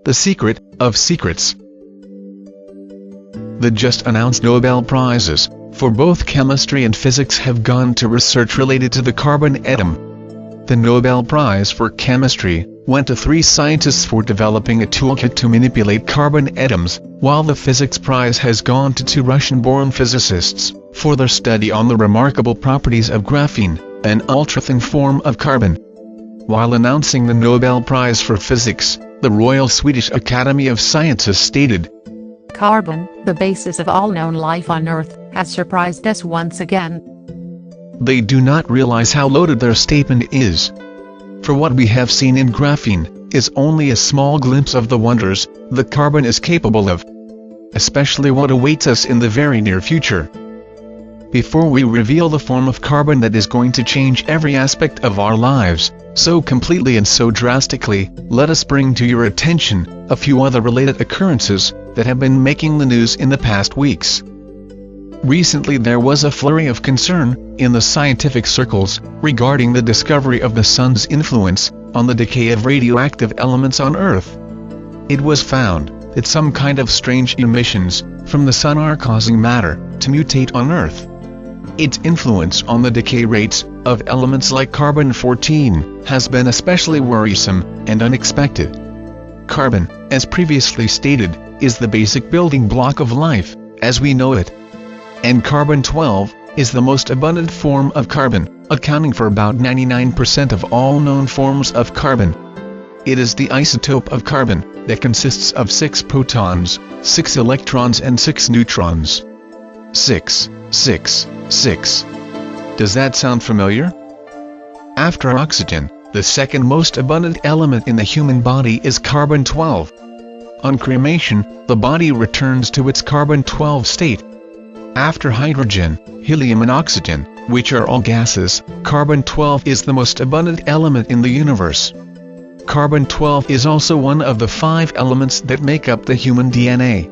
The Secret of Secrets. The just announced Nobel Prizes for both chemistry and physics have gone to research related to the carbon atom. The Nobel Prize for Chemistry went to 3 scientists for developing a toolkit to manipulate carbon atoms, while the Physics Prize has gone to 2 Russian-born physicists for their study on the remarkable properties of graphene, an ultra-thin form of carbon. While announcing the Nobel Prize for Physics, the Royal Swedish Academy of Sciences stated, "Carbon, the basis of all known life on Earth, has surprised us once again." They do not realize how loaded their statement is. For what we have seen in graphene is only a small glimpse of the wonders that carbon is capable of, especially what awaits us in the very near future. Before we reveal the form of carbon that is going to change every aspect of our lives, so completely and so drastically, let us bring to your attention a few other related occurrences that have been making the news in the past weeks. Recently there was a flurry of concern in the scientific circles regarding the discovery of the sun's influence on the decay of radioactive elements on Earth. It was found that some kind of strange emissions from the sun are causing matter to mutate on Earth. Its influence on the decay rates of elements like carbon-14 has been especially worrisome and unexpected. Carbon, as previously stated, is the basic building block of life, as we know it. And carbon-12 is the most abundant form of carbon, accounting for about 99% of all known forms of carbon. It is the isotope of carbon that consists of 6 protons, 6 electrons and 6 neutrons. 6, 6, 6. Does that sound familiar? After oxygen, the second most abundant element in the human body is carbon-12. On cremation, the body returns to its carbon-12 state. After hydrogen, helium and oxygen, which are all gases, carbon-12 is the most abundant element in the universe. Carbon-12 is also one of the 5 elements that make up the human DNA.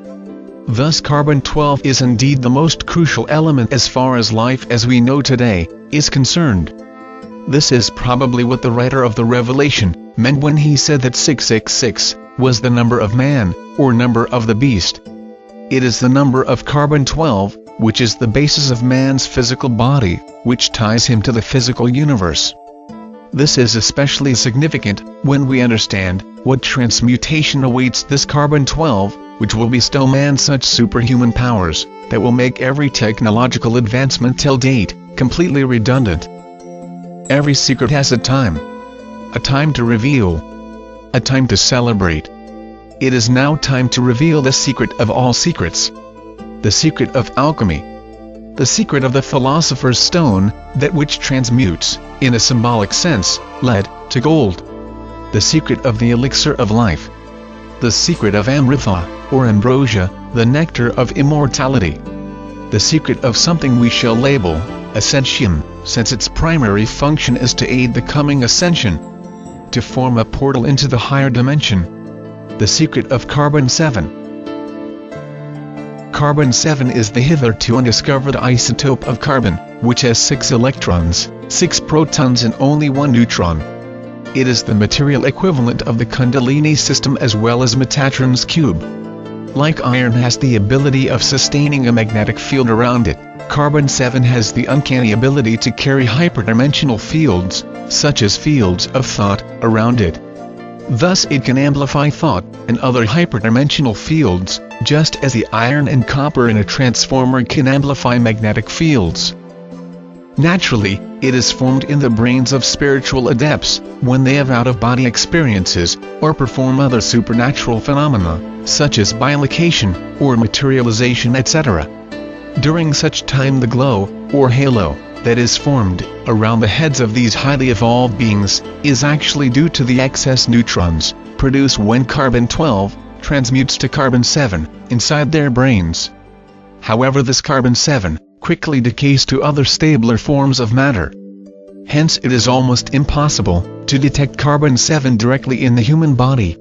Thus carbon-12 is indeed the most crucial element as far as life as we know today is concerned. This is probably what the writer of the Revelation meant when he said that 666 was the number of man, or number of the beast. It is the number of carbon-12, which is the basis of man's physical body, which ties him to the physical universe. This is especially significant when we understand what transmutation awaits this carbon-12, which will bestow man such superhuman powers that will make every technological advancement till date completely redundant. Every secret has a time to reveal, a time to celebrate. It is now time to reveal the secret of all secrets. The secret of alchemy. The secret of the philosopher's stone, that which transmutes, in a symbolic sense, lead to gold. The secret of the elixir of life. The secret of amrita, or ambrosia, the nectar of immortality. The secret of something we shall label ascension, since its primary function is to aid the coming ascension, to form a portal into the higher dimension. The secret of carbon-7. Carbon-7 is the hitherto undiscovered isotope of carbon, which has 6 electrons, 6 protons and only 1 neutron. It is the material equivalent of the Kundalini system as well as Metatron's cube. Like iron has the ability of sustaining a magnetic field around it, carbon-7 has the uncanny ability to carry hyperdimensional fields, such as fields of thought, around it. Thus it can amplify thought and other hyperdimensional fields, just as the iron and copper in a transformer can amplify magnetic fields. Naturally, it is formed in the brains of spiritual adepts when they have out-of-body experiences or perform other supernatural phenomena, such as bilocation or materialization, etc. During such time the glow, or halo, that is formed around the heads of these highly evolved beings is actually due to the excess neutrons produced when carbon-12 transmutes to carbon-7 inside their brains. However, this carbon-7 quickly decays to other stabler forms of matter. Hence it is almost impossible to detect carbon-7 directly in the human body.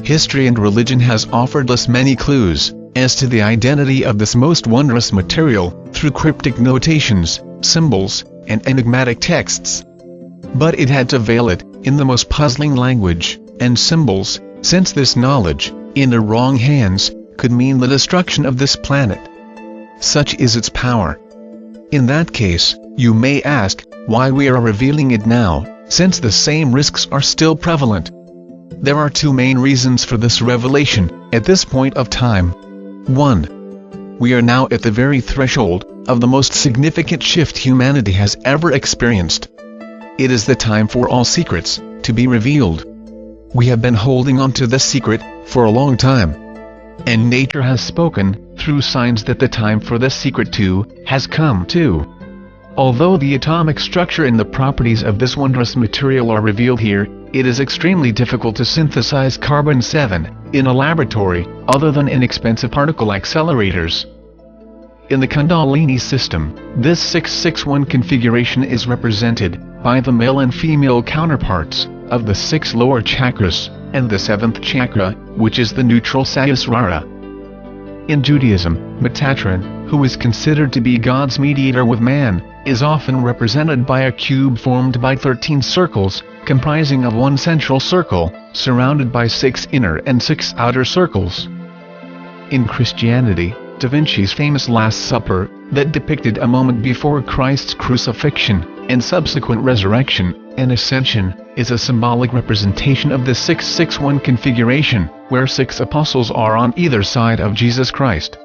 History and religion has offered us many clues as to the identity of this most wondrous material through cryptic notations, symbols, and enigmatic texts. But it had to veil it in the most puzzling language and symbols, since this knowledge, in the wrong hands, could mean the destruction of this planet. Such is its power. In that case, you may ask, why we are revealing it now, since the same risks are still prevalent. There are two main reasons for this revelation, at this point of time. 1. We are now at the very threshold of the most significant shift humanity has ever experienced. It is the time for all secrets to be revealed. We have been holding on to this secret for a long time. And nature has spoken, through signs, that the time for this secret too has come too. Although the atomic structure and the properties of this wondrous material are revealed here, it is extremely difficult to synthesize carbon-7 in a laboratory, other than inexpensive particle accelerators. In the Kundalini system, this 661 configuration is represented by the male and female counterparts of the 6 lower chakras, and the 7th chakra, which is the neutral Sahasrara. In Judaism, Metatron, who is considered to be God's mediator with man, is often represented by a cube formed by 13 circles, comprising of one central circle, surrounded by 6 inner and 6 outer circles. In Christianity, Da Vinci's famous Last Supper, that depicted a moment before Christ's crucifixion, and subsequent resurrection and ascension, is a symbolic representation of the 661 configuration, where 6 apostles are on either side of Jesus Christ.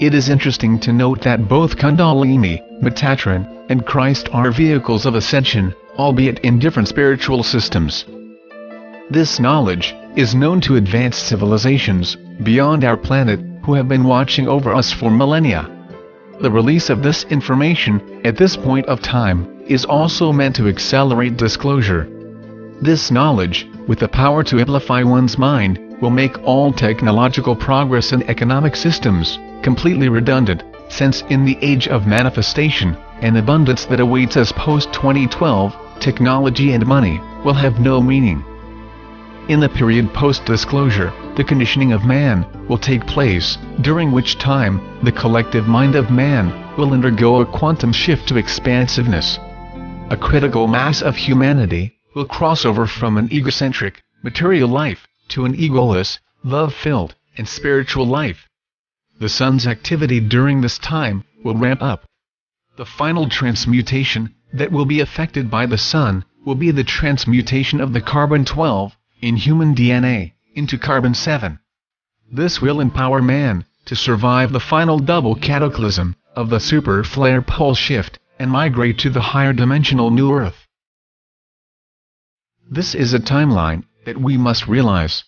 It is interesting to note that both Kundalini, Metatron, and Christ are vehicles of ascension, albeit in different spiritual systems. This knowledge is known to advanced civilizations beyond our planet, who have been watching over us for millennia. The release of this information, at this point of time, is also meant to accelerate disclosure. This knowledge, with the power to amplify one's mind, will make all technological progress and economic systems completely redundant, since in the age of manifestation and abundance that awaits us post-2012, technology and money will have no meaning. In the period post-disclosure, the conditioning of man will take place, during which time the collective mind of man will undergo a quantum shift to expansiveness. A critical mass of humanity will cross over from an egocentric, material life to an egoless, love-filled, and spiritual life. The sun's activity during this time will ramp up. The final transmutation that will be affected by the sun will be the transmutation of the carbon-12 in human DNA into carbon-7. This will empower man to survive the final double cataclysm of the super flare pole shift and migrate to the higher dimensional new Earth. This is a timeline that we must realize.